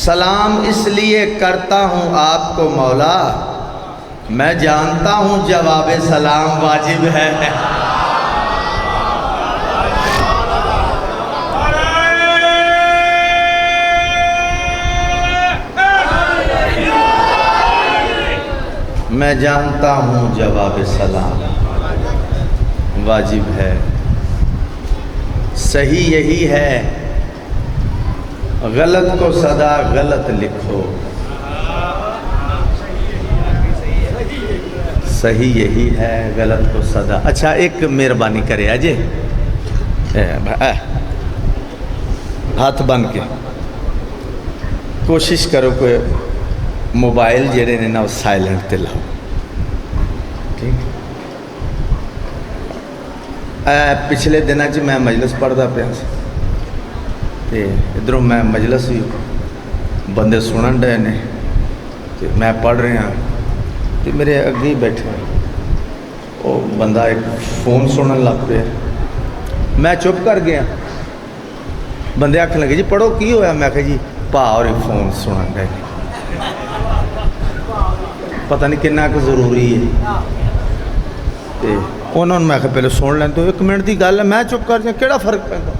سلام اس لیے کرتا ہوں آپ کو مولا، میں جانتا ہوں جواب سلام واجب ہے۔ میں جانتا ہوں جواب سلام واجب ہے، صحیح یہی ہے، غلط کو سدا غلط لکھو، صحیح یہی ہے، غلط کو سدا۔ اچھا ایک مہربانی کرے اجے ہاتھ بن کے کوشش کرو کوئی موبائل جڑے نے نا سائلنٹ تے لاؤ، ٹھیک؟ پچھلے دنوں چ میں مجلس پڑھتا پیا تے ادھروں میں مجلس ہی بندے سنن ڈے نے تے میں پڑھ رہا تے میرے اگے ہی بیٹھے وہ بندہ ایک فون سنن لگ پیا، میں چپ کر گیا، بندے آکھن لگے جی پڑھو کی ہویا، میں کہا جی پا اور فون سنن ڈے پتہ نہیں کنا کہ ضروری ہے تے انہوں نے میں کہا پہلے سن لیں تو ایک منٹ دی گل ہے، میں چپ کر جائیں کیڑا فرق پہنتا،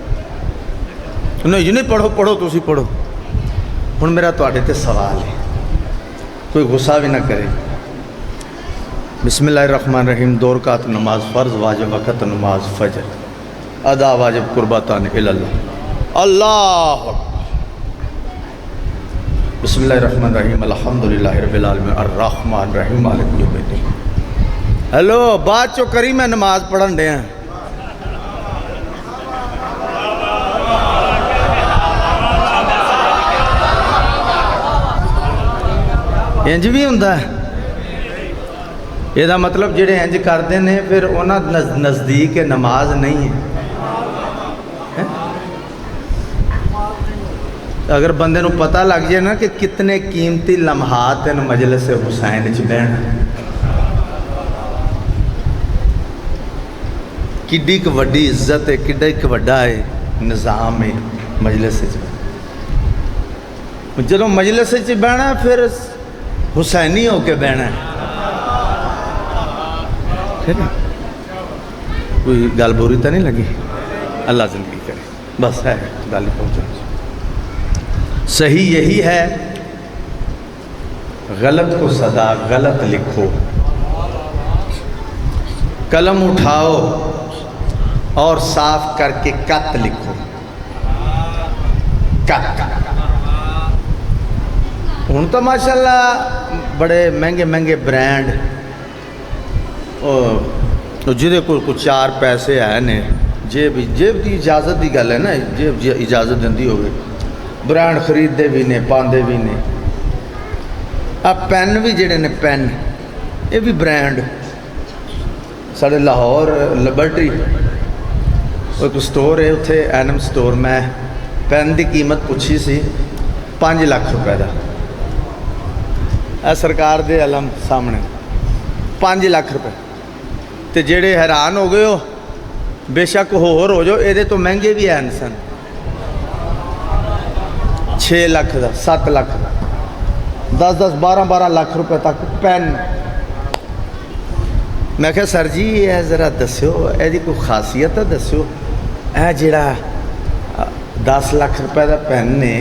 نہیں جی نہیں پڑھو پڑھو تسی پڑھو۔ ہن میرا تواڈے تے سوال ہے، کوئی غصہ بھی نہ کرے۔ بسم اللہ الرحمن الرحیم، 2 رکعت نماز فرض واجب وقت نماز فجر ادا واجب قربتان اللہ اللہ اکبر۔ بسم اللہ الرحمن الرحیم الحمدللہ رب العالمین الرحمن الرحیم مالک یوم الدین۔ ہیلو بات چو کری میں نماز پڑھن دے ہیں، انج بھی ہوندہ ہے یہ دا مطلب جڑے انج کردے نے پھر انہاں نزدیک نماز نہیں ہے۔ اگر بندے نو پتہ لگ جائے نا کہ کتنے قیمتی لمحات ان مجلس حسین چ بہن، کڈی ایک وڈی عزت ہے، کڈا ایک وڈا ہے نظام ہے مجلس چ۔ جدوں مجلس چ بہنا پھر حسینی ہو کے بہنا ہے، ٹھیک ہے؟ کوئی گل بری تو نہیں لگی؟ اللہ زندگی کرے، بس ہے گل پہنچا۔ صحیح یہی ہے، غلط کو سدا غلط لکھو، قلم اٹھاؤ اور صاف کر کے کت لکھو، کت۔ ہوں تو ماشاءاللہ بڑے مہنگے مہنگے برانڈ جہدے کول کوئی 4 پیسے ہے نے، جیب کی اجازت کی گل ہے نا، جیب اجازت دندی ہوگی، برانڈ خریدتے بھی نے پاندے بھی نے۔ پین بھی جڑے نے پین یہ بھی برانڈ، ساڑھے لاہور لبرٹی ایک سٹور ہے اتھے اینم سٹور، میں پین دی قیمت پوچھی سی 5 لاکھ روپے دا، اے سرکار دے علم سامنے 5 لاکھ روپے تے جڑے حیران ہو گئے ہو بے شک ہو جو یہ تو مہنگے بھی ہیں سن، 6 لاکھ دا 7 لاکھ دا 10 12 لاکھ روپے تک پین۔ میں کہا سر جی یہ ذرا دسیو یہ کوئی خاصیت ہے دسیو، اے جڑا 10 لاکھ روپے دا پین نے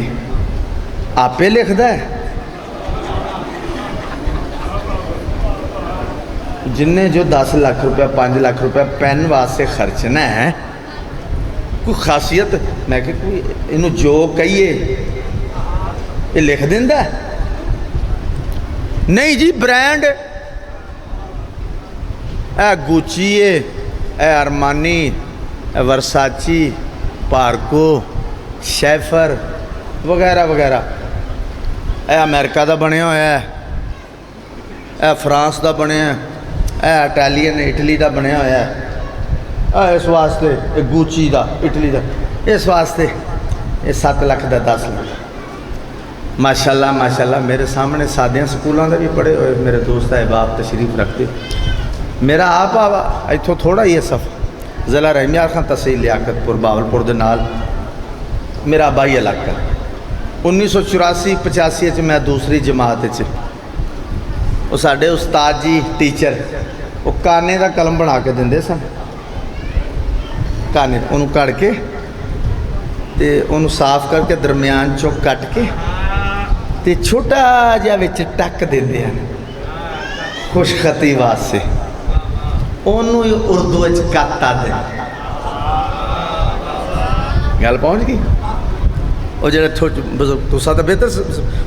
آپ لکھ دا ہے، جن نے جو 10 لاکھ روپے 5 لاکھ روپے پین واسطے خرچنا ہے کوئی خاصیت؟ میں کہ کوئی انہوں جو کہیے یہ لکھ دیندہ ہے؟ نہیں جی برانڈ، اے گوچی ہے، اے ارمانی، اے ورساچی، پارکو، شیفر وغیرہ وغیرہ، اے امریکہ دا بنے ہویا ہے، اے فرانس دا بنے ہیں، اے اٹالین اٹلی دا بنے ہویا ہے، اس واسطے گوچی دا اٹلی دا، اس واسطے یہ 7 لاکھ دا 10 لاکھ۔ ماشاءاللہ ماشاءاللہ میرے سامنے سادیاں سکولوں دا بھی پڑھے ہوئے میرے دوست احباب تشریف رکھتے، میرا آپ ایتھوں تھوڑا ہی ہے سفر، ضلع رحمیار خان تحصیل لیاقت پور باولپور دے نال میرا آبائی علاقہ، 1984-85 میں دوسری جماعت وہ ساڈے استاد جی ٹیچر وہ کانے دا قلم بنا کے دے سن کانے انہوں کڑ کے تے انہوں صاف کر کے درمیان چوں کٹ کے تے چھوٹا جہا وچ ٹک دے خوش خطی واسطے انہوں اردو کتا دے گل پہنچ گئی وہ جڑا بزرگ تو ساتھ بہتر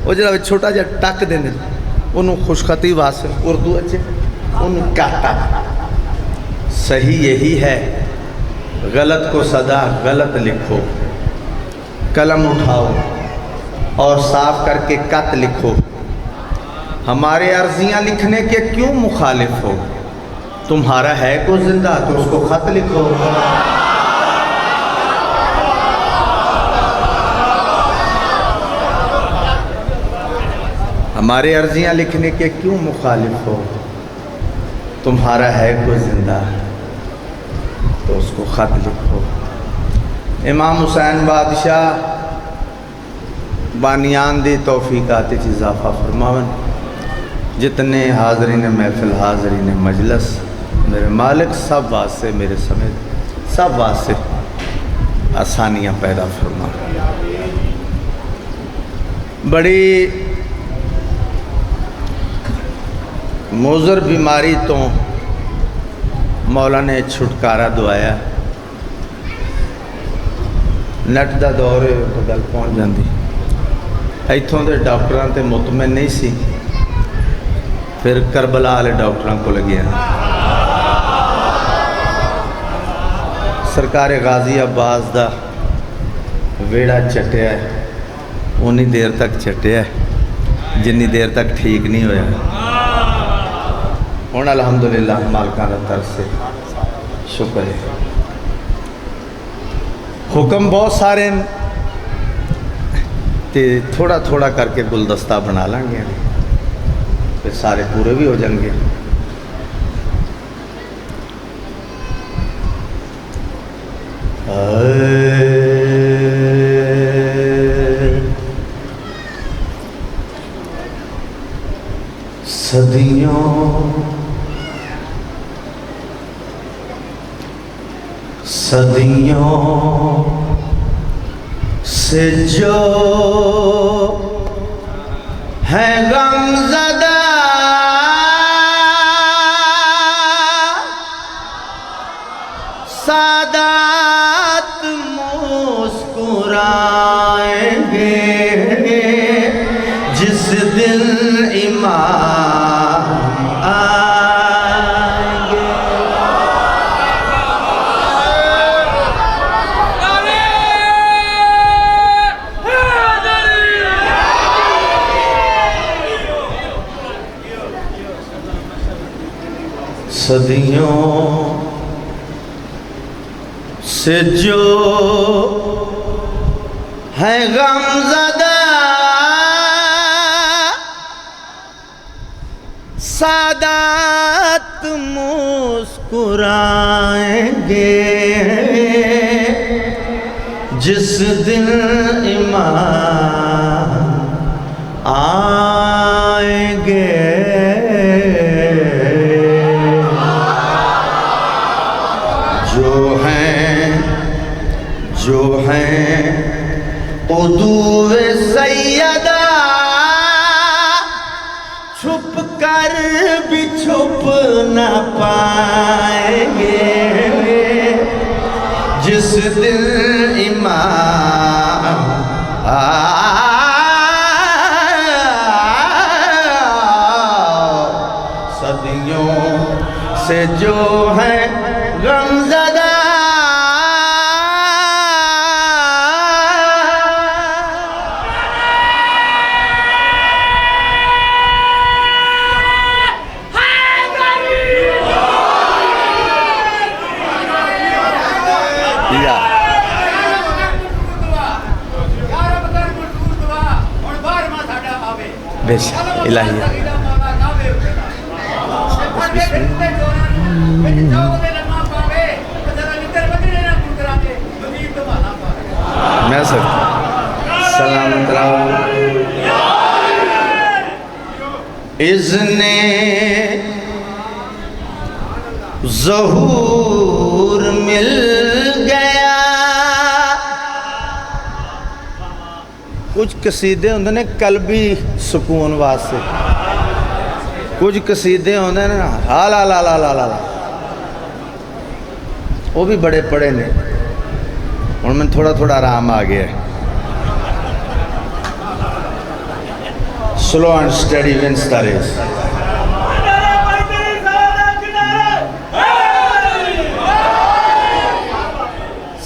وہ جڑا چھوٹا جہا ٹک دیں انہوں خوش خطی واسطے اردو انہوں کتا صحیح یہی ہے غلط کو صدا غلط لکھو قلم اٹھاؤ اور صاف کر کے کت لکھو ہمارے عرضیاں لکھنے کے کیوں مخالف ہو تمہارا ہے کو زندہ تو اس کو خط لکھو ہمارے عرضیاں لکھنے کے کیوں مخالف ہو تمہارا ہے کو زندہ تو اس کو خط لکھو امام حسین بادشاہ بانیان دی توفیقات اضافہ فرماون جتنے حاضرین محفل حاضرین مجلس میرے مالک سب واسطے میرے سمیت سب واسطے آسانیاں پیدا فرما بڑی موذر بیماری تو مولا نے چھٹکارا دعایا نٹ دا دور تو گل پہنچ جاندی ایتھوں دے ڈاکٹراں تے مطمئن نہیں سی پھر کربلا والے ڈاکٹراں کو لگیا سرکار غازی عباس دا ویڑا چٹیا ہے اُنی دیر تک چٹیا ہے جنی دیر تک ٹھیک نہیں ہویا ہوں الحمدللہ مالکانہ طرف سے شکر ہے حکم بہت سارے تے تھوڑا تھوڑا کر کے گلدستہ بنا لیں گے پھر سارے پورے بھی ہو جائیں گے صدیوں سے جو ہے غم زدہ سادات مسکرائیں گے جس دن امام آئیں گے صدیوں سے جو ہے غم زدہ سادات مسکرائیں گے جس دن امام آئیں گے جو ہیں قدوہ سیدہ چھپ کر بھی چھپ نہ پائیں گے جس دن امام صدیوں سے جو ہے غم زدہ الہیہ میں سر سلامت رہو اذن ظہور مل گیا کچھ قصیدے ہوندے نے قلبی سکون واسطے کچھ قصیدے ہوندے نے لا لا لا لا لا لا وہ بھی بڑے پڑے نے اور میں تھوڑا تھوڑا آرام آ گیا ہے slow and steady wins the race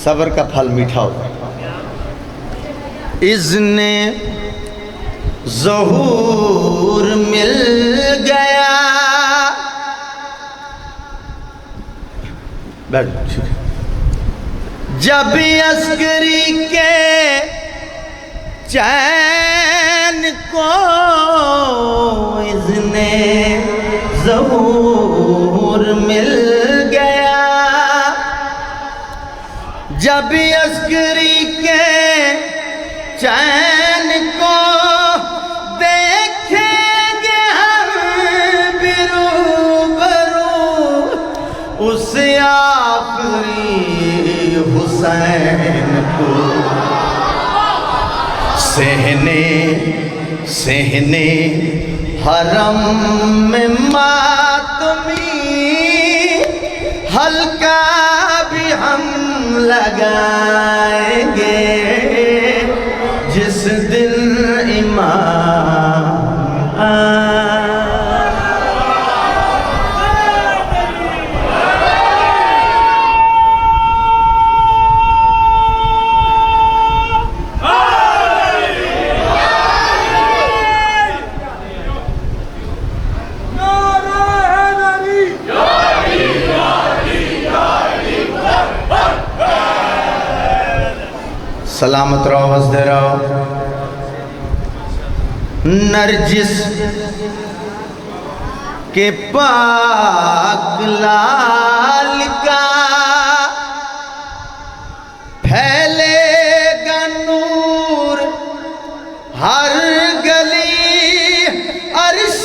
صبر کا پھل میٹھا ہوتا ہے اذن ظہور مل گیا بیٹھ جب عسکری کے چین کو اذن ظہور مل گیا جب عسکری کے چین کو دیکھیں گے ہم بروبرو اس آخری حسین کو سہنے حرم میں ماتمی ہلکا بھی ہم لگائیں گے جس دن امام سلامت رہو ہنستے رہو نرجس کے پاک لال کا پھیلے گا نور ہر گلی عرش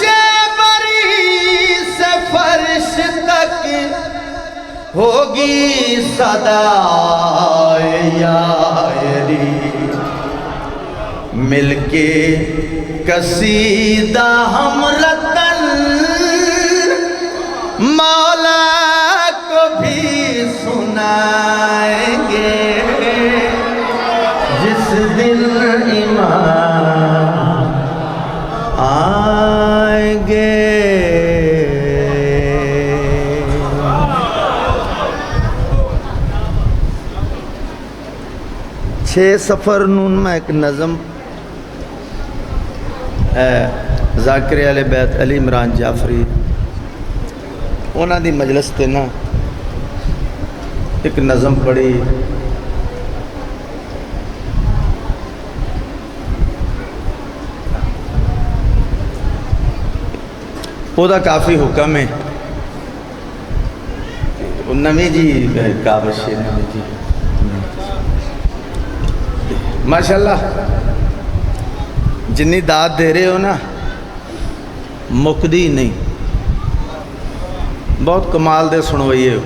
بری سے فرش تک ہوگی صدا مل کے قصیدہ ہم رتن مولا کو بھی سنائیں گے جس دن امام آئیں گے چھ سفر نون میں ایک نظم ذاکر اہل بیت علی عمران جعفری انہاں دی مجلس تے نا ایک نظم پڑھی وہ دا کافی حکم ہے نوی جی کابش نوی جی ماشاءاللہ جنی داد دے رہے ہو نا مکدی نہیں بہت کمال دے سنوئیے ہو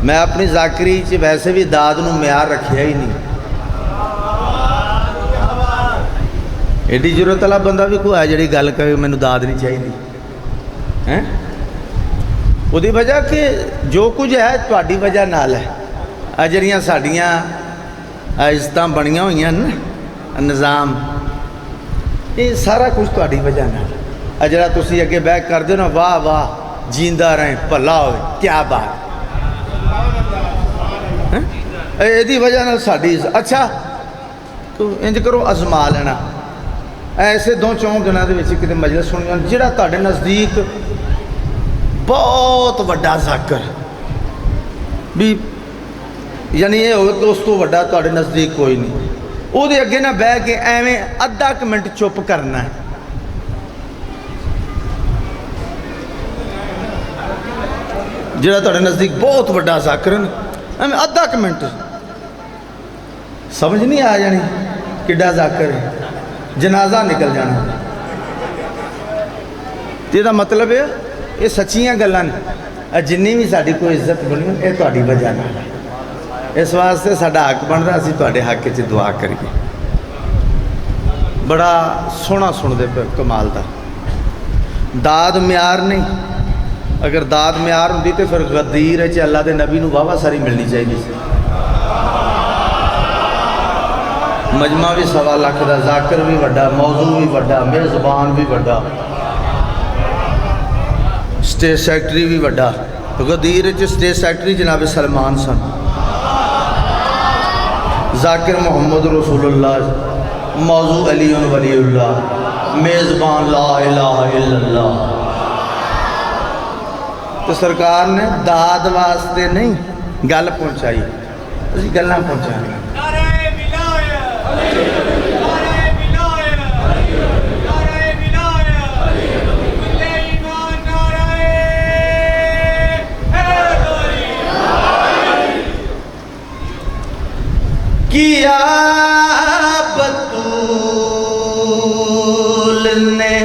میں اپنی ذاکری ویسے بھی داد نو معیار رکھیا ہی نہیں ایڈی ضرورت والا بندہ بھی کوئی ہے جڑی گل کرے میں نے داد نہیں چاہیے وہ دی وجہ کہ جو کچھ ہے تہاڈی وجہ نال ہے جڑیاں ساڈیاں عزتاں بنیاں ہوئیاں نا نظام یہ سارا کچھ تہاڈی وجہ نال جڑا تسی اگے بیک کر دو نا واہ واہ جیندہ رہیں بھلا ہوئے کیا بات ایدی وجہ نال ساڈی اچھا تو انج کرو ازما لینا ایسے دو چون دنوں دے وچ کتے مجلس سنیا جڑا تہاڈے نزدیک بہت وڈا ذاکر بھی یعنی یہ ہوئے کہ اس تو وڈا تہاڈے نزدیک کوئی نہیں وہ دے اگے نہ بہ کے ایویں ادھا منٹ چپ کرنا ہے جڑا تہاڈے نزدیک بہت وڈا ذاکر ہے ایویں ادھا منٹ سمجھ نہیں آ جانی کڈا ذاکر ہے جنازہ نکل جانا یہ مطلب ہے یہ سچیاں گلان جنی بھی ساری کوئی عزت بنی یہ تاری وجہ نہ اس واسطے ساڈا حق بن رہا اسی تواڈے حق چ دعا کریے بڑا سونا سن دے پہ کمال دا داد معیار نہیں اگر داد معیار ہوندی تے پھر غدیر ہے اللہ دے نبی نو واہ ساری ملنی چاہیے مجمع بھی 1.25 لاکھ دا ذاکر بھی وڈا موضوع بھی وڈا میزبان بھی وڈا سٹیج سیکٹری بھی وڈا غدیر سٹیج سیکٹری جناب سلمان سن ذاکر محمد رسول اللہ موضوع علی ولی اللہ میزبان لا الہ الا اللہ تو سرکار نے داد واسطے نہیں گل پہنچائی اسی گلیں پہنچائی کیا بطول نے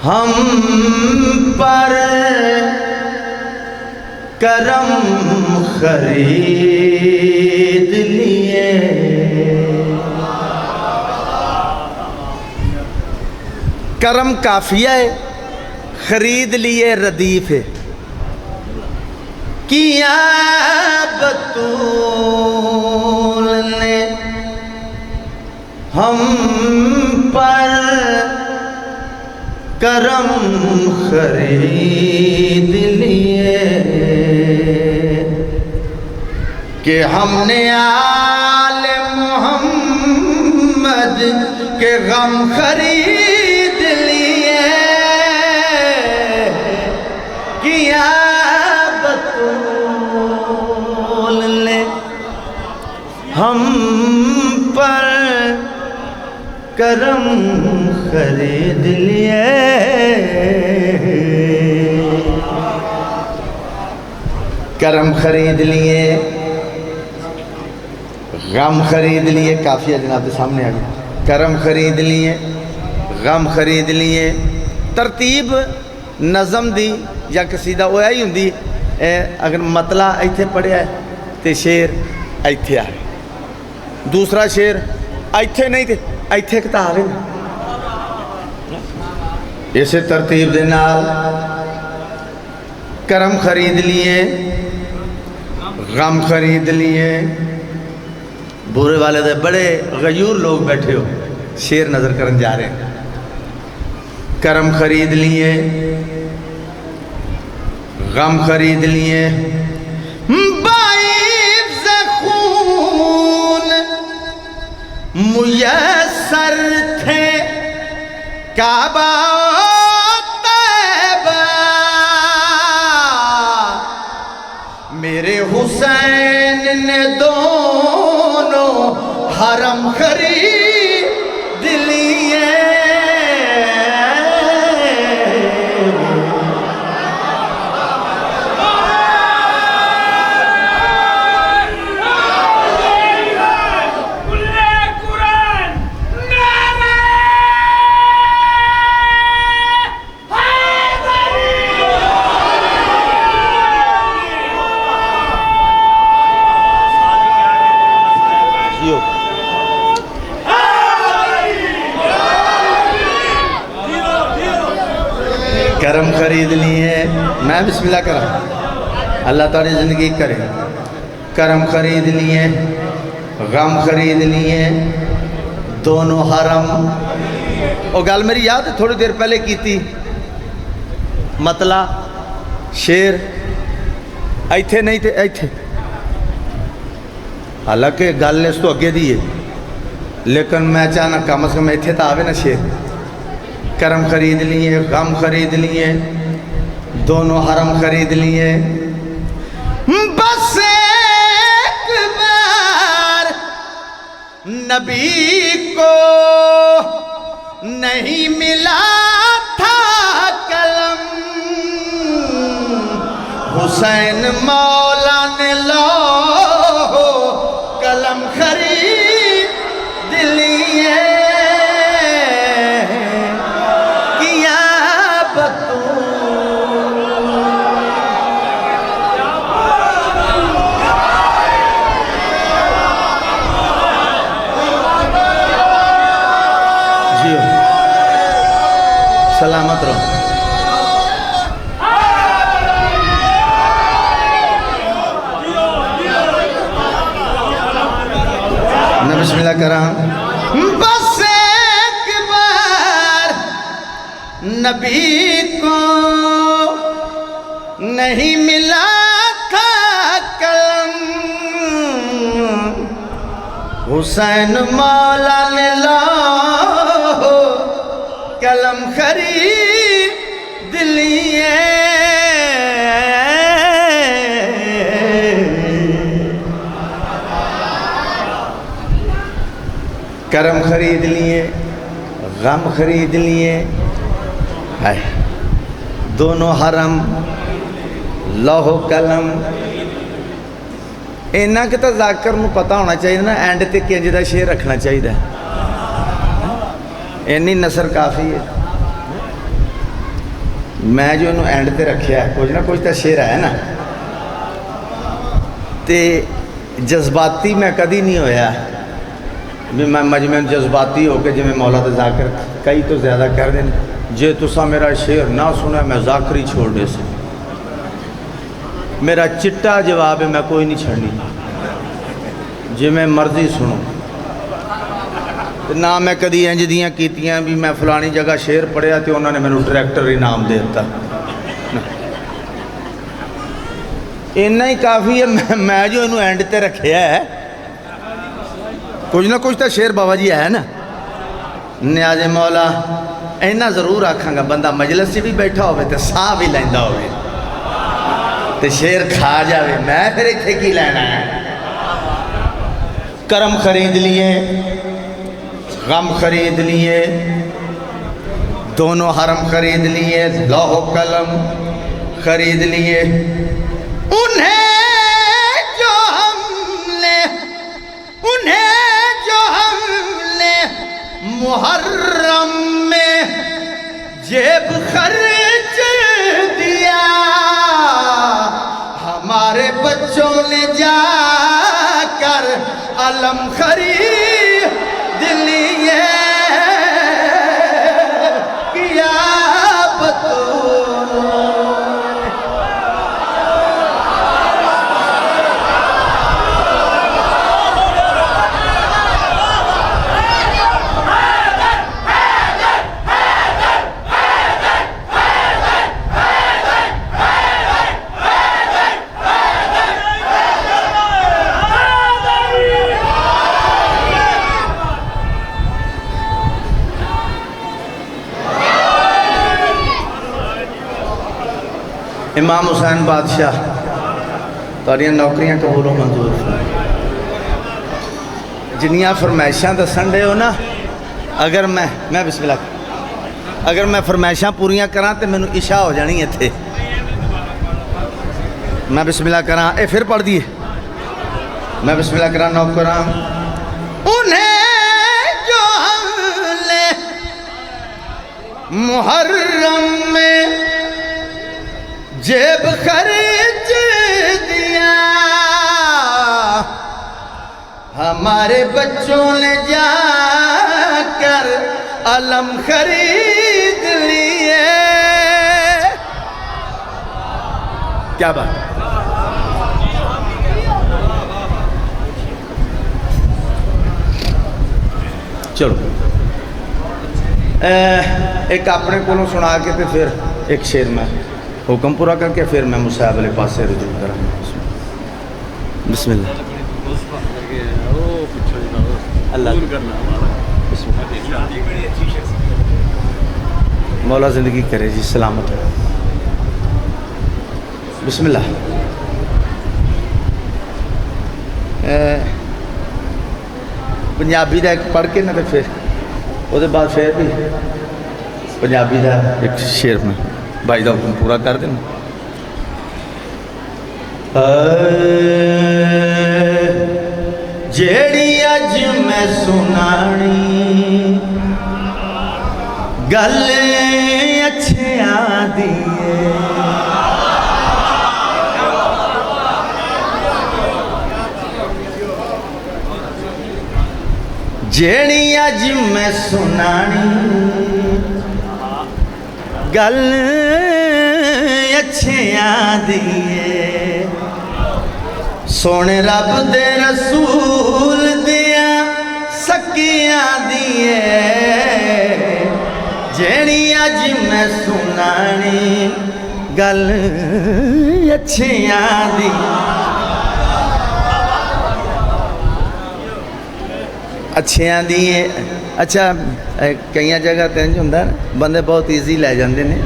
ہم پر کرم خرید لیے کرم کافیہ ہے خرید لیے ردیف ہے کیا بطول نے ہم پر کرم خرید لیے کہ ہم نے آل محمد کے غم خرید لیے کیا ہم پر کرم خرید لیے کرم خرید لیے غم خرید لیے کافیہ جناب کے سامنے آ گیا کرم خرید لیے غم خرید لیے ترتیب نظم دی یا قصیدہ وہ ہی ہوندی اگر مطلع ایتھے پڑھیا ہے تے شعر ایتھے آ رہے دوسرا شعر ایتھے نہیں تے ایتھے کتا آ رہے اسے ترتیب دے نال کرم خرید لیے غم خرید لیے بورے والے دے بڑے غیور لوگ بیٹھے ہو شعر نظر کرن جا رہے ہیں کرم خرید لیے غم خرید لیے میسر تھے کعبہ طیبہ میرے حسین نے دونوں حرم خرید لیے کرم خرید لیے میں بسم اللہ کرا اللہ تعالی زندگی کرے کرم خرید لیے غم خرید لیے دونوں حرم وہ گل میری یاد ہے تھوڑی دیر پہلے کی تھی مطلع شعر ایتھے نہیں تھے ایتھے حالانکہ گل اس تو اگے دی ہے لیکن میں چاہنا کم از کم ایتھے تا آوے نا شعر کرم خرید لیے غم خرید لیے دونوں حرم خرید لیے بس ایک بار نبی کو نہیں ملا تھا قلم حسین مولا نے لو قلم خرید سلامت رہو. میں بسم اللہ کرام. بس ایک بار نبی کو نہیں ملا تھا قلم، حسین مولا نے لاؤ قلم خرید لیے. کرم خرید لیے، غم خرید لیے. ہائے دونوں حرم لوح قلم. اینا کہ تو ذاکر نو پتہ ہونا چاہیے نا اینڈ تے کنج دا شعر رکھنا چاہیے. اینی نثر کافی ہے. میں جو انہوں اینڈ تے رکھیا ہے کچھ نہ کچھ تو شعر ہے نا. تے جذباتی میں کدی نہیں ہویا بھی میں مجمع جذباتی ہو کے جی میں مولا تے ذاکر کئی تو زیادہ کر دیں جے تسا میرا شعر نہ سنا میں ذاکر ہی چھوڑ دے سے. میرا چٹا جواب ہے میں کوئی نہیں چھڑنی جی میں مرضی سنوں. نہ میں کدی انج دیاں کیتیاں بھی میں فلانی جگہ شعر پڑھیا تے انہوں نے میں ڈائریکٹر انعام دے دیتا. اتنا ہی کافی ہے. میں جو انہوں اینڈ تے رکھیا ہے کچھ نہ کچھ تو شعر بابا جی ہے نا. نیاز مولا اینا ضرور آکھاں گا بندہ مجلس سے بھی بیٹھا ہوئے تے ساہ بھی لیندہ ہوئے تے شعر کھا جاوے. میں پھر اتھے کی لینا ہے. کرم خرید لیے، غم خرید لیے، دونوں حرم خرید لیے، لوح و قلم خرید لیے. انہیں جو ہم نے محرم میں جیب خرچ دیا، ہمارے بچوں نے جا کر علم خرید لیے. کیا بطول امام حسین بادشاہ تاریاں نوکریاں قبول و منظور. جنیاں فرمائشاں دا سنڈے ہو نا اگر میں بسم اللہ اگر میں فرمائشاں پوریاں کراں تے میں نے عشاء ہو جانی ہے تھے. میں بسم اللہ کراں اے پھر پڑھ دیئے. میں بسم اللہ کراں نوک کراں. انہیں جو ہم نے محرم میں جیب خرچ دیا، ہمارے بچوں نے جا کر علم خرید لیے. کیا بات. چلو ایک اپنے کو سنا کے پھر ایک شعر میں حکم پورا کر کے پھر میں مصعب علیہ پاس سے رجوع کروں. بسم اللہ. مولا زندگی کرے جی سلامت ہو. بسم اللہ. پنجابی دا ایک پڑھ کے نہ پھر وہ دے بعد پھر بھی پنجابی دا ایک شعر میں بھائی دا حکم پورا کر دینا. جیڑی اج میں سنانی گل اچھیاں دیئے، جیڑی اج میں سنانی گل اچھیاں دیے سونے رب دے رسول دیاں سکیاں دیے جیڑی اج میں سنانی گل اچھیاں دی اچھیاں دیے اچھا کئی جگہ تینج ہوندہ بندے بہت ایزی لے جاندے نے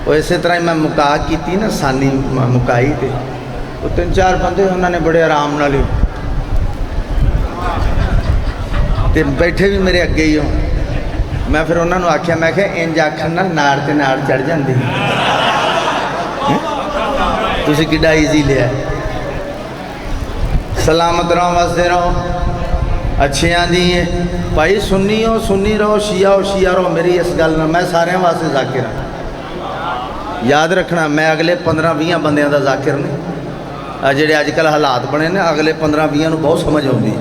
وہ اسی طرح میں مکا کی تھی نا سانی مکائی تھی وہ 3-4 بندے انہوں نے بڑے آرام نہ لی بیٹھے بھی میرے اگے ہی ہوں میں پھر انہوں نے آکھیا میں کہ انج آکھن نال ناڑ تے ناڑ چڑھ جاندی تسی کڈا ایزی لیا سلامت رہو واسدے رہو اچھیاں دیئے بھائی سنی ہو سنی رہو شیعہ ہو شیعہ رہو میری اس گل نہ میں سارے واسطے ذاکر ہوں یاد رکھنا میں اگلے 15-20 بندیاں دا ذاکر نہیں جڑے آج کل حالات بنے نے اگلے 15-20 نو بہت سمجھ ہوندی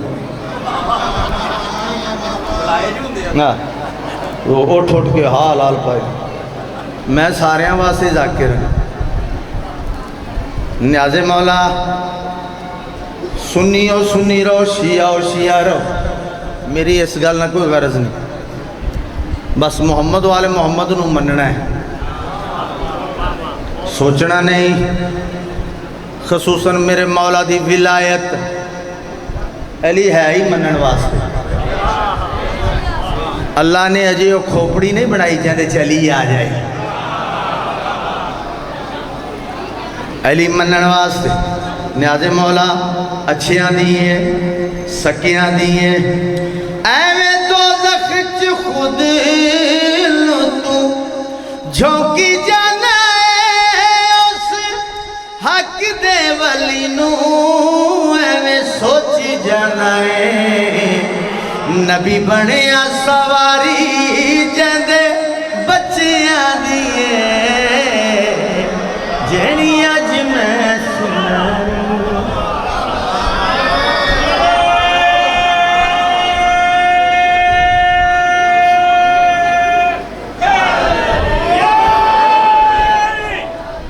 نا اٹھ اٹھ کے حال حال پائے میں سارے واسطے ذاکر ہوں نیاز مولا سنی ہو سنی رہو شیعہ ہو شیعہ رہو میری اس گل نہ کوئی غرض نہیں بس محمد والے محمد نو مننا ہے سوچنا نہیں خصوصاً میرے مولا دی ولایت علی ہے ہی منن واسطے اللہ نے اجے وہ کھوپڑی نہیں بنائی جاندے چلی آ جائے علی منن واسطے نیاز مولا اچھیاں دیئے سکیاں دیئے ایویں دوزخ چ خود نو تو جھونکی جانا ہے اس حق دے ولی نو ایویں سوچی جانا ہے نبی بنیا سواری جندے بچیاں دیئے جیڑی اج میں سنانی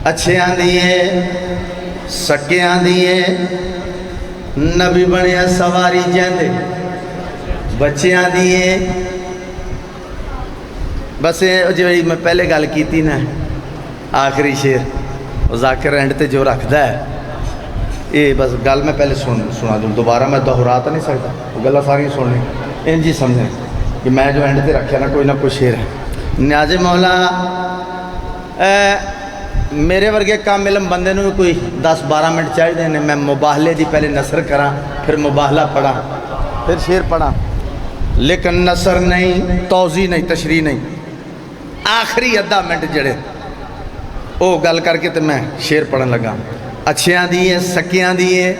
اچھیاں دیئے سکیاں دیئے نبی بنیا سواری جیندے بچیاں دیئے بس جو میں پہلے گل کی تھی نا آخری شیر ذاکر اینڈ تے جو رکھ دا ہے یہ بس گل میں پہلے سنا دوں دوبارہ میں دہرا تو نہیں سکتا وہ گلہ ساری سننے ان جی سمجھیں کہ میں جو اینڈ تے رکھیا نا کوئی شیر ہے نیاز مولا میرے ورگے کام علم بندے نو کوئی 10-12 منٹ چاہیے دینے میں مباہلے دی پہلے نثر کراں پھر مباہلہ پڑھا پھر شیر پڑھا لیکن نثر نہیں توضیح نہیں تشریح نہیں آخری ادھا منٹ جڑے او گل کر کے تو میں شیر پڑھن لگا اچھیاں دیئے سکیاں دیئے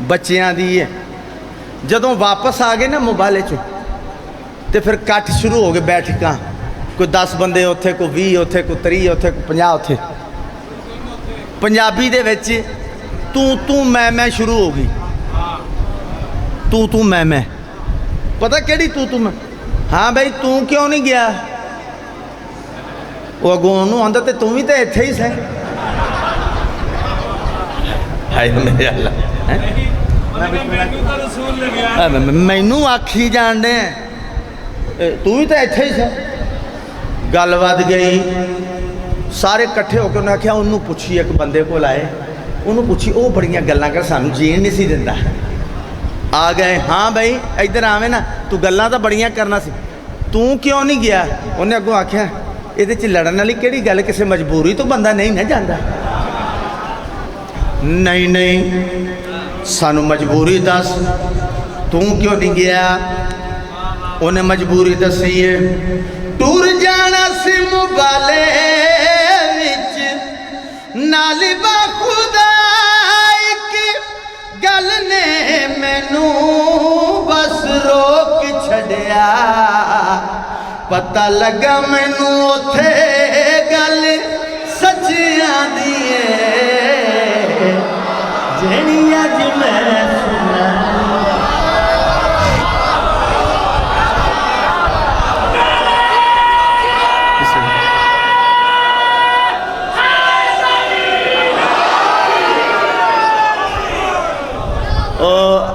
بچیاں دیئے جدوں واپس آگے نا مباہلے چو تے پھر کٹ شروع ہو گئے بیٹھ کہاں کوئی 10 بندے ہوتے کوئی 20 ہوتے کوئی 30 ہوتے کوئی 50 ہوتے پنجابی دے وچ تو میں شروع ہو گئی تو میں پتہ کیڑی تو میں ہاں بھائی تو کیوں نہیں گیا وہ اگوں انہوں آندھا تے تم ہی تے ایتھے ہی سے ہائے میرے اللہ مینوں آکھی جان دے تو ہی تے ایتھے ہی سے گل ود گئی سارے کٹھے ہو کے انہوں نے کہا انہوں پوچھی ایک بندے کو لائے انہوں پوچھی وہ بڑیاں گلاں کر سانو جین نہیں سی دیندہ آ گئے ہاں بھائی ادھر آویں نا تو گلاں تو بڑیاں کرنا سی تو کیوں نہیں گیا انہیں اگوں آکھیا یہ لڑن والی کیڑی گل کسی مجبوری تو بندہ نہیں نہ جاندہ نہیں سانو مجبوری دس تو کیوں نہیں گیا انہیں مجبوری دسیے ٹور جانا سی مبالے وچ نالی با خدا ایک گل نے مینوں بس روک چھڑیا پتہ لگا مینوں اوتھے گل سچیاں دیئے جیڑی اج میں سنا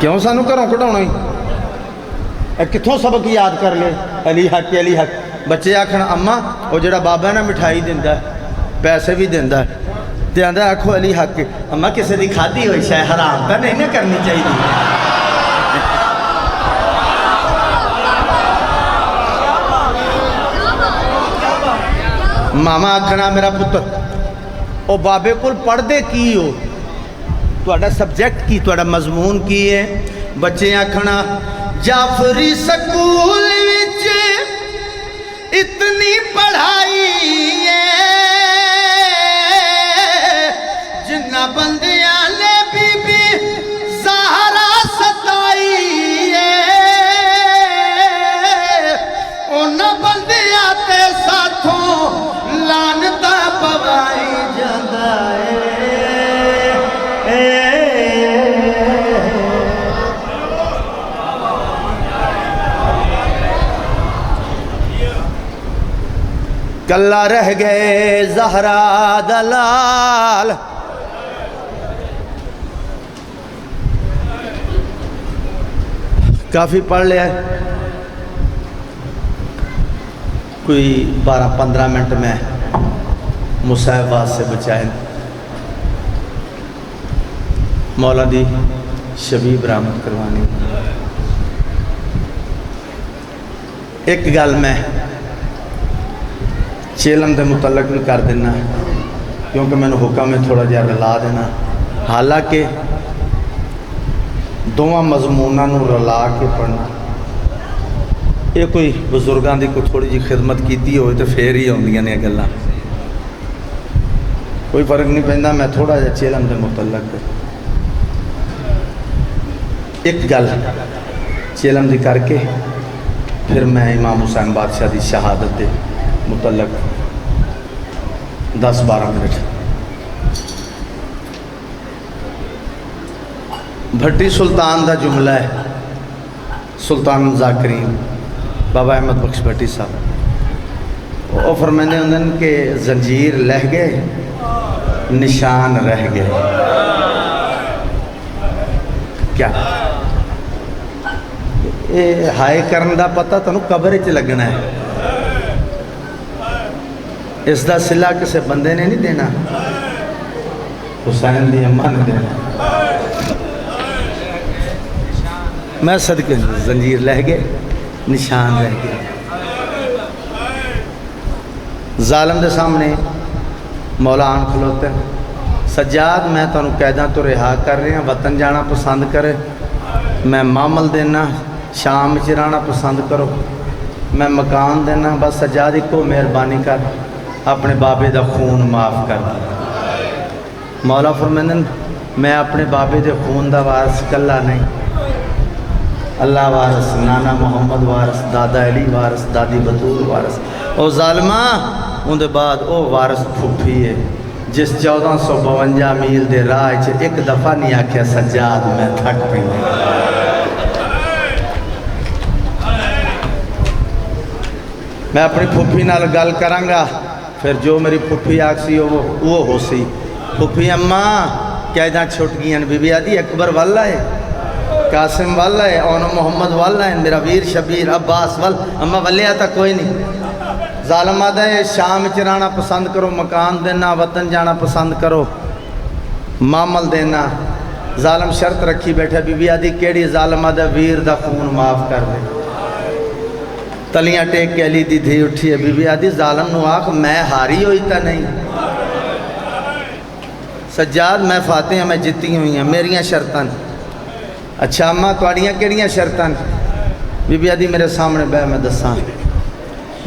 کیوں سانو گھروں کڈاؤنا ہی کتوں سبق یاد کر لے علی حق علی حق بچے آکھن اما وہ جڑا بابا ہے نا مٹھائی دیندا ہے پیسے بھی دیندا ہے تے آندا آکھو علی حق اما کسی دی کھادی ہوئی شے حرام تا نہیں نہ کرنی چاہیے ماما آکھنا میرا پتر او بابے کول پڑھ دے کی ہو تہاڈا سبجیکٹ کی تہاڈا مضمون کی ہے بچے آکھنا جعفری سکول وچ اتنی پڑھائی ہے جنہ بندیاں نے بی بی زہرا ستائی ہے انہاں بندیاں تے ساتھوں لعنتاں پوائی جاندا ہے کلا رہ گئے زہرا دلال کافی پڑھ لیا ہے کوئی 12-15 منٹ میں مصاحبات سے بچائیں مولا دی شبیہ برآمد کروانی ایک گل میں چیلم دے متعلق بھی کر دینا کیونکہ میں نے حکم میں تھوڑا جہا رلا دینا حالانکہ دونوں مضموناں نو رلا کے پڑھنا یہ کوئی بزرگاں دی کوئی تھوڑی جی خدمت کیتی ہوئے تو پھر ہی آندیاں نے گلاں کوئی فرق نہیں پیندا میں تھوڑا جہا چیلم دے متعلق ایک گل چیلم دی کر کے پھر میں امام حسین بادشاہ دی شہادت دے متعلق 10-12 منٹ بھٹی سلطان دا جملہ ہے سلطان ذاکرین بابا احمد بخش بھٹی صاحب وہ فرماندے ہوندے کہ زنجیر لہ گئے نشان رہ گئے کیا یہ ہائے کرن دا پتہ تانوں قبر وچ لگنا ہے اس دا صلہ کسے بندے نے نہیں دینا حسین دی اماں نے دینا میں صدقے زنجیر لہ گئے نشان رہ گئے ظالم دے سامنے مولا آن کھلوتے ہیں سجاد میں تانوں قیداں تو رہا کر رہے ہیں وطن جانا پسند کرے میں معامل دینا شام چرانا پسند کرو میں مکان دینا بس سجاد کو مہربانی کر اپنے بابے دا خون معاف کر مولا فرمائیں میں اپنے بابے دے خون دا وارث کلا نہیں اللہ وارث نانا محمد وارث دادا علی وارث دادی بطول وارث او ظالمہ ان دے بعد او وارث پھوپھی ہے جس 1452 میل دے راہ چ ایک دفعہ نہیں آکھیا سجاد میں تھک پئی میں اپنی پھوپھی نال گل کراں گا پھر جو میری پھوپھی آکسی وہ ہو سی پھوپھی اماں قیداں چھٹ گئی ہیں بی بی آدھی اکبر والا ہے قاسم والا ہے اونو محمد والا ہے میرا ویر شبیر عباس والا اماں ولی آتا کوئی نہیں ظالم آدھا ہے شام چرانا پسند کرو مکان دینا وطن جانا پسند کرو معامل دینا ظالم شرط رکھی بیٹھا بی بی آدھی کیڑی ظالم آدھا ویر دا خون معاف کر دے تلیاں ٹیک کے علی دی دھی اٹھی ہے بی بی آدھی ظالم نو آکھ میں ہاری ہوئی تا نہیں سجاد میں فاتحہ میں جتی ہوئی ہیں میریاں شرطاں اچھا اماں توڑیاں کیڑیاں شرطاں بی بی آدھی میرے سامنے بے میں دساں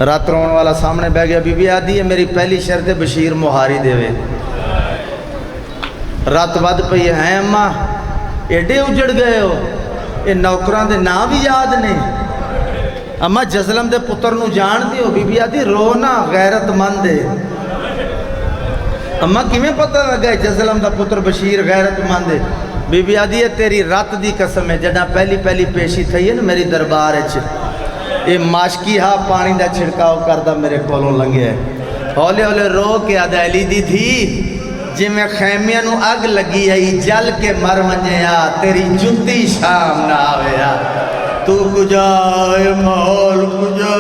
رات رون والا سامنے بے گیا بی بی آدھی ہے میری پہلی شرط بشیر مہاری دے وے رات بعد پہ یہ ہیں اماں ایڈے اجڑ گئے ہو یہ نوکران دے نام بھی یاد نہیں اماں جزلم دے پتر نو جان دیو بی بی آدھی رونا غیرت مند ہے اماں کیویں پتہ لگا ہے جزلم دا پتر بشیر غیرت مند ہے بی بی آدھی ہے تیری رات دی قسم ہے جڑا پہلی پیشی تھی ہے نا میری دربار ہے یہ ماشکی ہاں پانی دا چھڑکاؤ کردہ میرے کولوں لنگے ہے ہولے ہولے رو کے آدھا علی دی تھی جی میں خیمیاں نو اگ لگی آئی جل کے مر ونجیا تیری جتی شام نہ آویا تو کجا اے محول کجا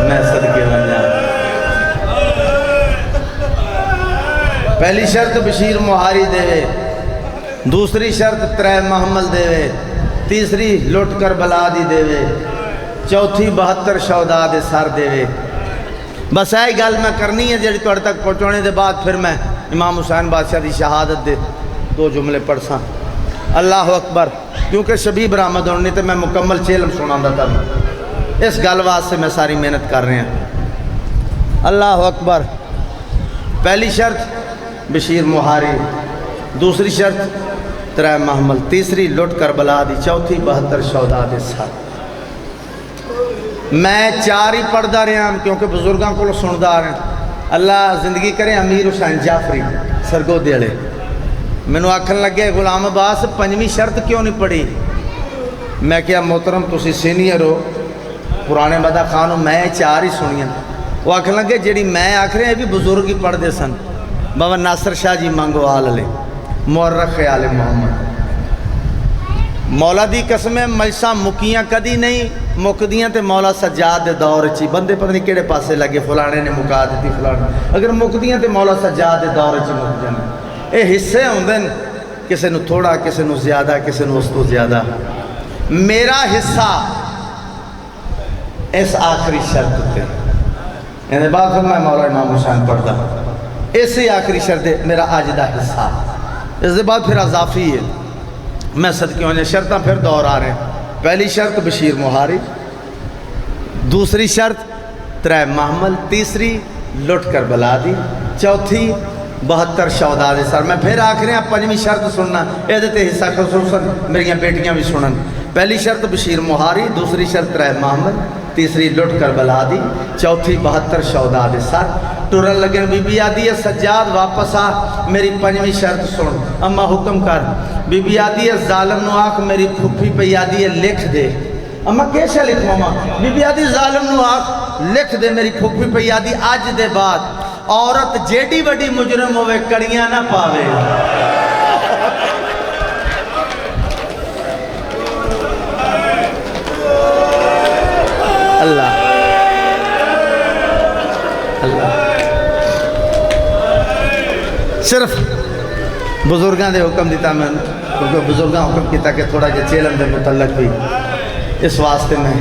میں صدقے ونجا پہلی شرط بشیر مہاری دے وے دوسری شرط ترے محمل دے وے تیسری لٹ کر بلا دی دے وے چوتھی 72 شہداء دے سر دے وے بس ایک گل میں کرنی ہے جڑی توڑ تک پہنچونے دے بعد پھر میں امام حسین بادشاہ دی شہادت دے 2 جملے پڑھ ساں اللہ اکبر کیونکہ شبیب برآمد ہونے تے میں مکمل چیلم سناندہ تھا اس گل واسطے سے میں ساری محنت کر رہے ہیں اللہ اکبر پہلی شرط بشیر مہاری دوسری شرط ترے محمل تیسری لٹ کر بلا دی چوتھی 72 شہداء دے سر میں 4 ہی پڑھ دا رہا ہوں کیونکہ بزرگاں کو سن دا رہے ہیں اللہ زندگی کرے امیر حسین جعفری سرگو دیڑے میں نے آکھن لگے غلام عباس 5ویں شرط کیوں نہیں پڑھی میں کیا محترم تسی سینئر ہو پرانے مدہ خانوں میں 4 ہی سنیاں وہ آکھن لگے جڑی میں آکھ رہے ہیں بھی بزرگ ہی پڑھ دے سن بابا ناصر شاہ جی مانگو آل لے مورخ خیال محمد مولا دی قسمیں مجلساں مکیاں کدی نہیں مکدیاں تے مولا سجاد دے دور چی بندے پتہ نہیں کیڑے پاسے لگے فلانے نے مکا دیتی فلانے اگر مکدیاں تے مولا سجاد دے دور چی مک جانے اے حصے ہوندے کسے نو تھوڑا کسے نو زیادہ کسے نو اس تو زیادہ میرا حصہ اس آخری شرط تے یعنی بعد میں مولا امام حسین پڑھتا اسی آخری شرط میرا آج دا حصہ اس دے بعد پھر اضافی ہے میں صدقے ہونے شرطاں پھر دور آ رہے ہیں پہلی شرط بشیر مہاری دوسری شرط ترے محمل تیسری لٹ کر بلا دی چوتھی 72 شہداء دے سر میں پھر آخری ہیں 5ویں شرط سننا اے دیتے حصہ خصوصاً میری بیٹیاں بھی سنن پہلی شرط بشیر مہاری دوسری شرط ترے محمل تیسری لٹ کر بلا دی چوتھی 72 شہداء دے سر ٹورن لگن بی بی آدھی ہے سجاد واپس آ میری 5ویں شرط سن اما حکم کر بی بی آدھی ہے ظالم نو آکھ میری پھپھی پہ آدھی ہے لکھ دے اما کیسا لکھ ماما بی بی آدھی ظالم نو آکھ لکھ دے میری پھپھی پہ آدھی آج دے بعد عورت جیڑی وڈی مجرم ہوئے کڑیاں نہ پاوے اللہ اللہ صرف بزرگاں دے حکم دیتا میں کیونکہ بزرگاں حکم کیتا کہ تھوڑا جے چیلن دے متعلق بھی اس واسطے میں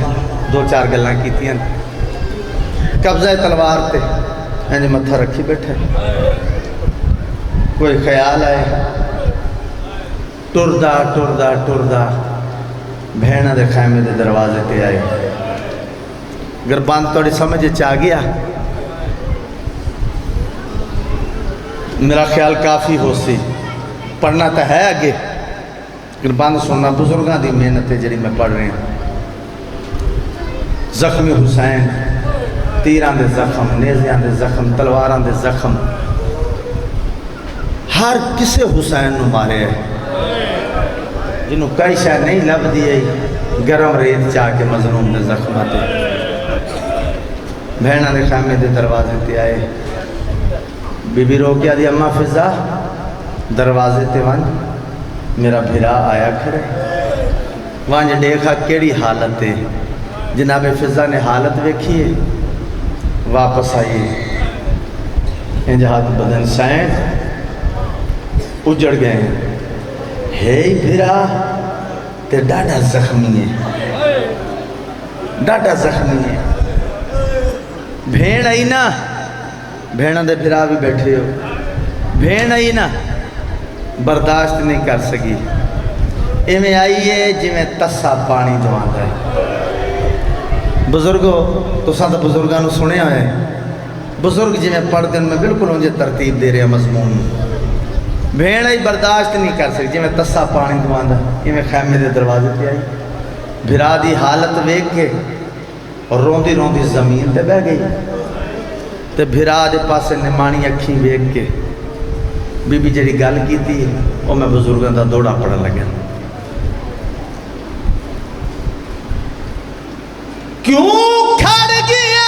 2-4 گلاں کیتی ہیں قبضہ تلوار تے یعنی متھا رکھی بیٹھے کوئی خیال آئے ٹردہ ٹردہ ٹردہ بھیڑا دے خیمے دے دروازے تے آئے اگر باندھ توڑی سمجھے چاہ گیا میرا خیال کافی ہو سی پڑھنا تو ہے آگے اگر باندھ سننا بزرگاں دی محنت ہے جڑی میں پڑھ رہے ہیں زخمی حسین تیران دے زخم نیزیاں دے زخم تلواران دے زخم ہر کسے حسین نو مارے ہے جنہوں کئی شاہ نہیں لب دیئے گرم ریت چاہ کے مظلوم دے زخماتے بہنہ دے خیمے دے دروازے تے آئے بی بی رو کیا دی اماں فضا دروازے تے وانج میرا بھیرا آیا کھڑے وانج دیکھا کیڑی حالت ہے جناب فضا نے حالت ویکھیے واپس آئیے انجہات بدن سائن اجڑ گئے ہے بھیرا تے ڈاڈا زخمی ہے ڈاڈا زخمی ہے بھیڑ آئی نا بھیڑا دے بھیرا بھی بیٹھے ہو بھیڑ آئی نا برداشت نہیں کر سکی ایمیں آئیے جی میں تسا پانی دوان ہے بزرگو تو ساتھ بزرگانو سنے ہوئے بزرگ جی میں پڑھ دن میں بالکل انجھے ترتیب دے رہے ہیں مضمون بھیڑ آئی برداشت نہیں کر سکی جی میں تسا پانی دوان ہے یہ میں خیمے دے دروازے پہ آئی بھیرا دی حالت ویک کے اور روندی روندی زمین تے بہ گئی تے بھیرا دے پاسے نمانی اکھی ویک کے بی بی جڑی گل کی تھی وہ میں بزرگاں دا دوڑا پڑھن لگا کیوں کھڑ گیا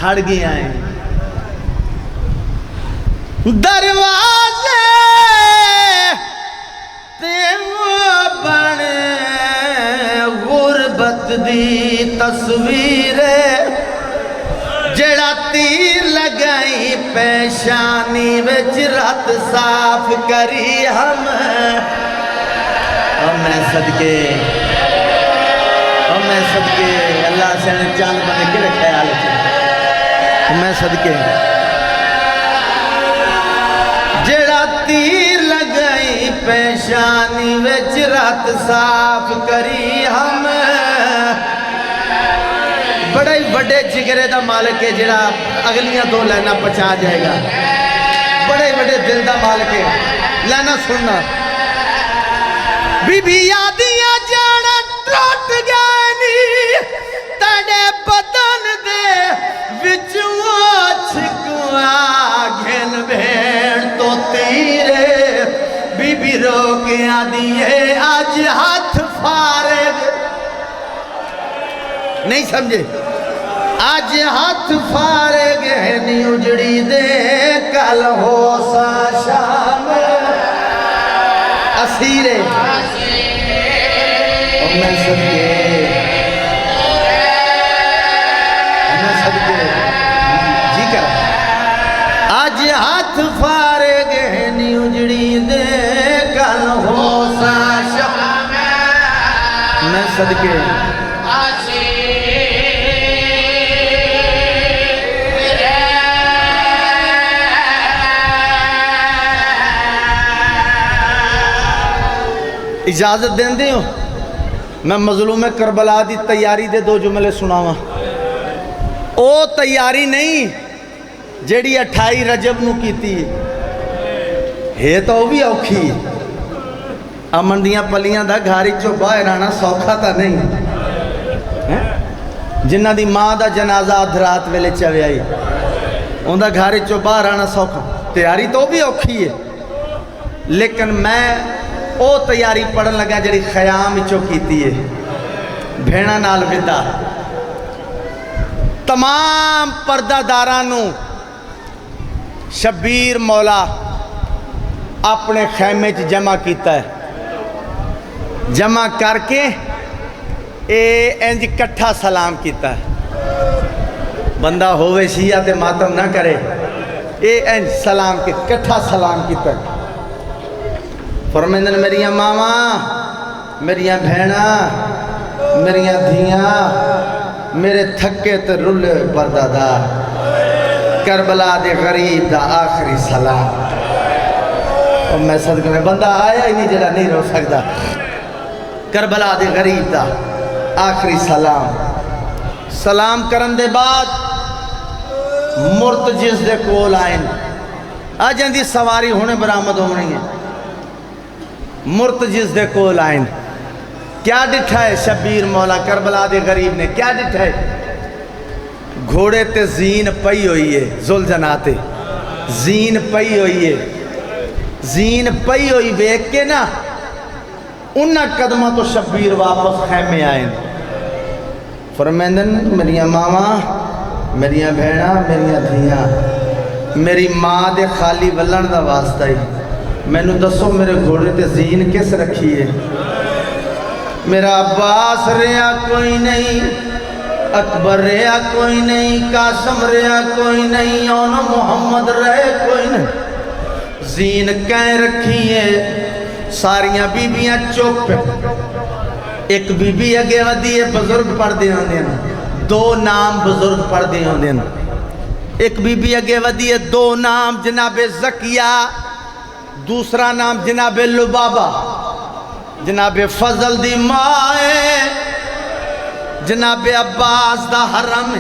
کھڑ گیا ہیں دروازے تے بنے غربت دی تصویر جڑا تیر لگائی پیشانی وچ رت صاف کری ہم اور میں صدقے اللہ سے چاند بنے کے خیال میں صدقے جڑا تیر لگائی پیشانی وچ رت صاف کری ہم بڑے بڑے جگرے دا مالک ہے جڑا اگلیاں دو لائنہ پچا جائے گا بڑے بڑے دل دا مالک ہے لائنہ سننا بی بی یادیاں جانا ٹوٹ گئے تڑے بدن دے وچوں چھکوا گھن بھیڑ تو تیرے بی بی رو کے آدیے آج ہاتھ فارغ نہیں سمجھے آج ہاتھ فارغ ہے نہیں اجڑی دے کل ہو سا شام اسیرے اور میں صدقے جی کر آج ہاتھ فارغ ہے نہیں اجڑی دے کل ہو سا شام میں صدقے اجازت دیں دے ہو میں مظلوم کربلا دی تیاری دے دو جملے سناواں او تیاری نہیں جیڑی 28 رجب نو کیتی ہے تو وہ بھی اوکھی امن دیاں پلیاں دا گھاری چو باہر آنا سوکھا تا نہیں جنہ دی ماں دا جنازہ ادھرات ویلے چوے آئی ان دا گھاری چو باہر آنا سوکھا تیاری تو بھی اوکھی ہے لیکن میں او تیاری پڑھن لگا جڑی خیام چو کیتی ہے بھیڑا نال ودا تمام پردہ دارانوں شبیر مولا اپنے خیمے چ جمع کیتا ہے جمع کر کے اے انج کٹھا سلام کیتا ہے بندہ ہوئے شیعہ تے ماتم نہ کرے اے انج سلام کی کٹھا سلام کیتا ہے فرمیندن میریاں ماما میریاں بھینا میریاں دھیاں میرے تھکے تے رلے بردادار کربلا دے غریب دا آخری سلام اور میں صدقے میں بندہ آیا ہی نہیں جڑا نہیں رو سکتا کربلا دے غریب دا آخری سلام سلام کرن دے بعد مرتجز دے کول آئین آج اندھی سواری ہونے برآمد ہو رہی ہیں مرتجز دے کول آئین کیا ڈٹھا ہے شبیر مولا کربلا دے غریب نے کیا ڈٹھا ہے گھوڑے تے زین پئی ہوئی ہے زلجناتے زین پئی ہوئی ہے زین پئی ہوئی بیک کے نا انہا قدمہ تو شبیر واپس خیمے آئین فرمیندن میریاں ماما میریاں بھیڑا میریاں دھیاں میری ماں دے خالی ولن دا واسطہ ہی میں نو دسو میرے گھوڑے تے زین کس رکھی ہے میرا عباس ریا کوئی نہیں اکبر ریا کوئی نہیں قاسم ریا کوئی نہیں اون محمد رہے کوئی نہیں زین کہیں رکھی ہے ساریاں بیبیاں چوک پہ ایک بی بی اگے ودی ہے بزرگ پڑھ دے ہوں دین دو نام بزرگ پڑھ دے ہوں دین ایک بی بی اگے ودی ہے دو نام جناب زکیہ دوسرا نام جناب لبابہ جناب فضل دی مائے جناب عباس دا حرم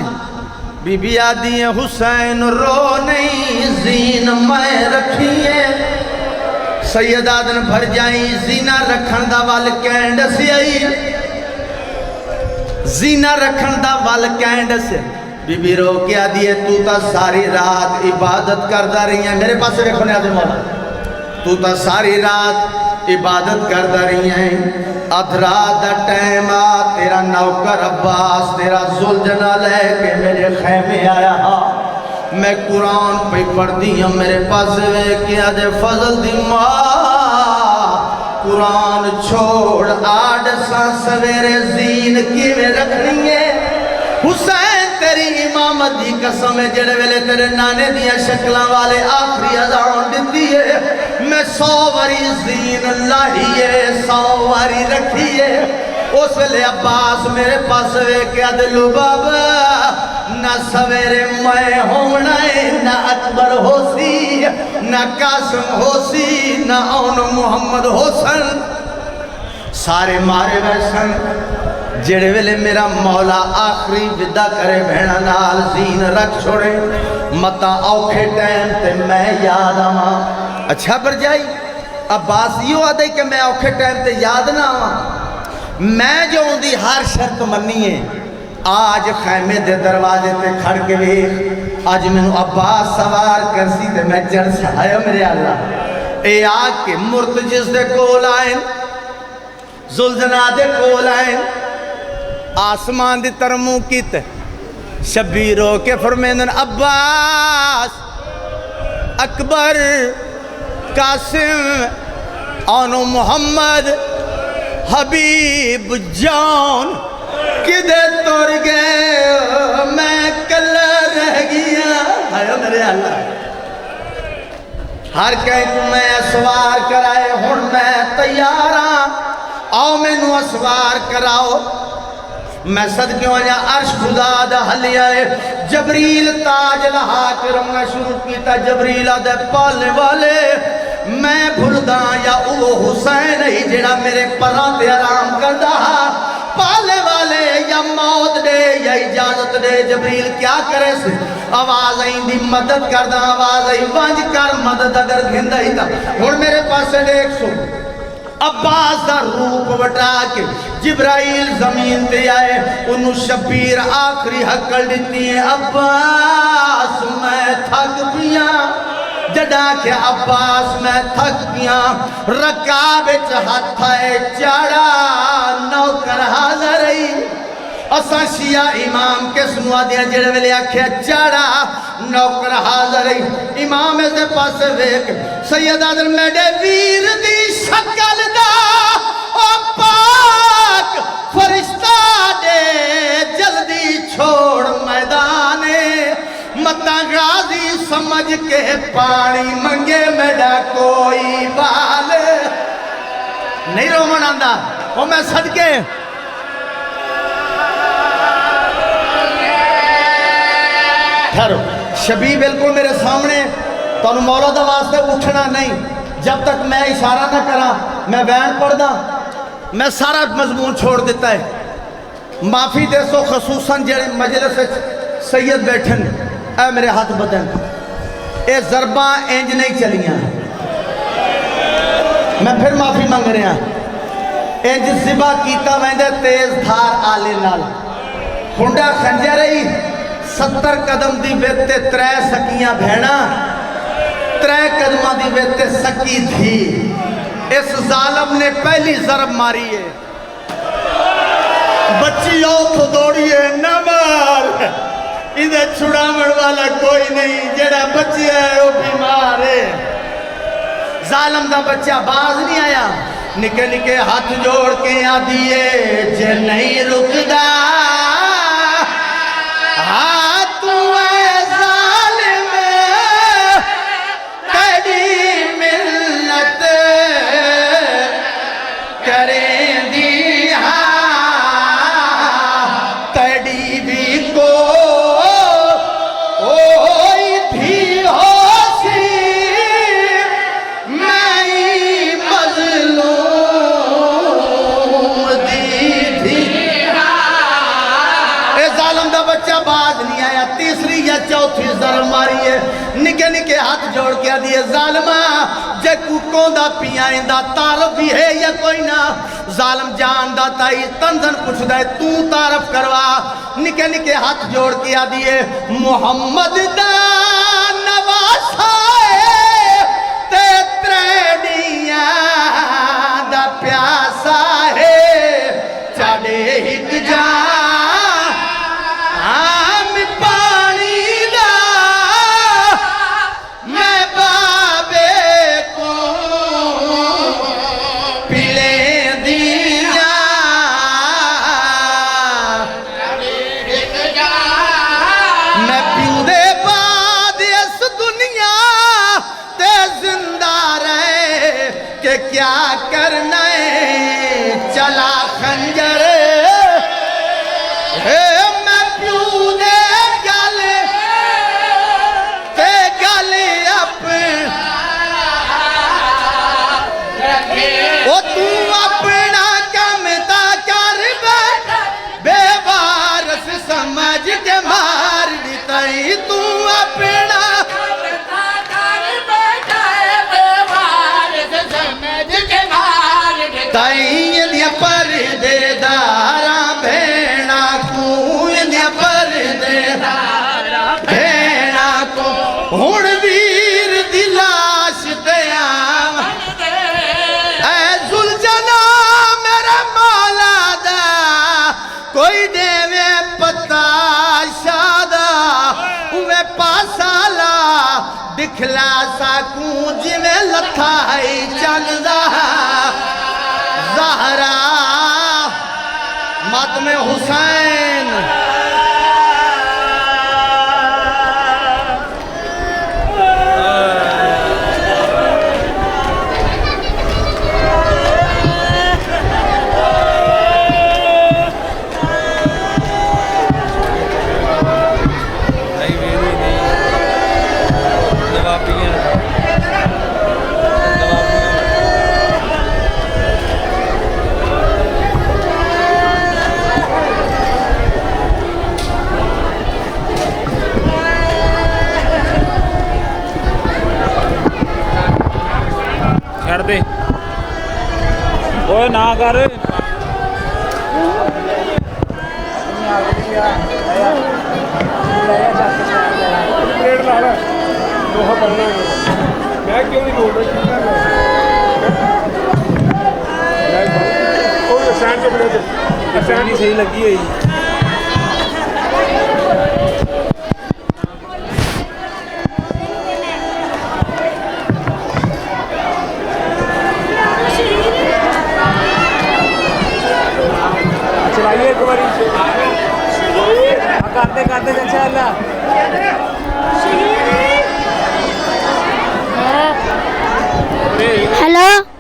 بی بی آدھی ہے حسین رو نہیں زین میں رکھی ہے سید آدن بھر جائیں زینہ رکھن دا وال کینڈ سی آئی زینہ رکھن دا وال کینڈ سے بی بی رو کیا دیئے تو تا ساری رات عبادت کردہ رہی ہیں میرے پاس سے دیکھو نیازم مولا تو تا ساری رات عبادت کرتا رہی ہیں ادھرا دا ٹائم تیرا نوکر عباس تیرا زلجنا لے کے میرے خیمے آیا میں قرآن پہ پڑھ دی ہوں میرے پاس کیا دے فضل دی ماں قرآن چھوڑ آڈ ساں سویرے زین کی میں رکھنی ہے حسین تیری امامت دی قسم ہے جڑے ویلے تیرے نانے دیا شکلاں والے آخری اذان دیتی ہے میں 100 واری زین لاہی ہے 100 واری رکھی ہے اس ویلے عباس میرے پاس کیا دلو بابا نہ سویرے میں ہونا ہے نہ اکبر ہو سی نہ قاسم ہو سی نہ اون محمد حسن سارے مارے ویسن جڑے ویلے میرا مولا آخری ودا کرے بہنا نال زین رکھ چھوڑے متا اوکھے ٹائم تے میں یاد آواں اچھا پر جائی عباس یہ آدھے کہ میں اوکھے ٹائم تے یاد نہ آواں میں جو ہوں دی ہر شرط منی ہے آج خیمے دے دروازے تے کھڑ کے ویخ آج میں نو عباس سوار کرسی تے میں جڑ سہایا میرے اللہ اے آگ کے مرتجز دے کول آئیں زلزنا دے کول آئیں آسمان دی ترمو کیت شبیروں کے فرمیندن عباس اکبر قاسم آنو محمد حبیب جان کدے توڑ گئے میں کلہ رہ گیا آئے میرے اللہ ہر کہیں کو میں اسوار کرائے ہن میں تیاراں آؤ میں نو اسوار کراؤ میں صدقیوں آجا عرش خدا دا حلی آئے جبریل تاج لہا کے رمنا شروع کیتا جبریل آدھے پالنے والے میں بھلداں یا او حسین ہی جڑا میرے پران تے آرام کردہ پالنے والے یا موت دے یا اجازت دے جبریل کیا کرے سے آواز آئیں دی مدد کردہ آواز آئیں وانج کر مدد اگر گھندہ ہی تھا اور میرے پاس سے دیکھ سو عباس دا روپ وٹا کے جبرائیل زمین تے آئے انہوں شبیر آخری حقل دیتی ہیں عباس میں تھک پیا جڑا کہ عباس میں تھک پیا رکابچ ہتھائے چاڑا نوکر حاضر ہی اساں شیعہ امام کے سنوا دیا جڑے ویلے آکھیا چاڑا نوکر حاضر ہی امام دے پاس ویک سید آدر میڈے ویر دی شکل دا او پاک فرشتہ دے جلدی چھوڑ میدانے متا غازی سمجھ کے پانی منگے میڈا کوئی بال نہیں رومن آندہ وہ میں صدقے ٹھہرو شبی بالکل میرے سامنے تو انہوں مولا دا واسطے اٹھنا نہیں جب تک میں اشارہ نہ کرا میں وین پڑھ دا میں سارا مضمون چھوڑ دیتا ہے معافی دے سو خصوصاً جڑے مجلس سید بیٹھن اے میرے ہاتھ بدن اے ضرباں انج نہیں چلیاں میں پھر معافی مانگ رہا انج زبا کیتا ویندے تیز دھار آلے نال ہنڈا خنجر رہی 70 قدم دی بیتے 3 سکیاں بھینا 3 قدمہ دی بیتے سکی تھی اس ظالم نے پہلی ضرب ماری ہے بچی تو دوڑی ہے نہ مار ادھے چھڑا مڑ والا کوئی نہیں جڑا بچی ہے وہ بیمار ہے ظالم دا بچہ باز نہیں آیا نکے نکے ہاتھ جوڑ کے آدھیے جے نہیں رکدا ہاتھ اے ظالم تیری ملت کریں دی تیری بھی کو اوئی بھی ہو سی میں مظلوم دی تھی اے ظالم دا بچہ باز نہیں آیا تیسری یا چوتھی ضرب ماری ہے نکے نکے ہاتھ جوڑ کے دیئے ظالمہ جے کون دا پیائیں دا تعارف بھی ہے یا کوئی نہ ظالم جان دا تائی تنزن پوچھ دائے تو تعارف کروا نکے نکے ہاتھ جوڑ کے دیئے محمد دا نواسائے تے تریڈیاں کہ کیا کرنا ہے چلا خنجر میں پیوں دے گل تے گل او تو اپنا کم تا کر بے وارث سمجھ کے مار دیتائی تو اپنا تائیں اندیا پردے داراں بھیڑا کو اندیا پردے داراں بھیڑا کو ہن ویر دی لاش تے آواں اے ذوالجنا میرے مولا دا کوئی دیوے پتا شادا اوے پاسا لا دکھلا ساکوں جویں لتھا ہے چندا زہرا ماتم حسین چھڑ دے اوے نہ کر میں کیوں نہیں بول رہا نہیں صحیح لگی ہوئی چلائیے ایک باری کرتے کرتے اچھا اللہ ہیلو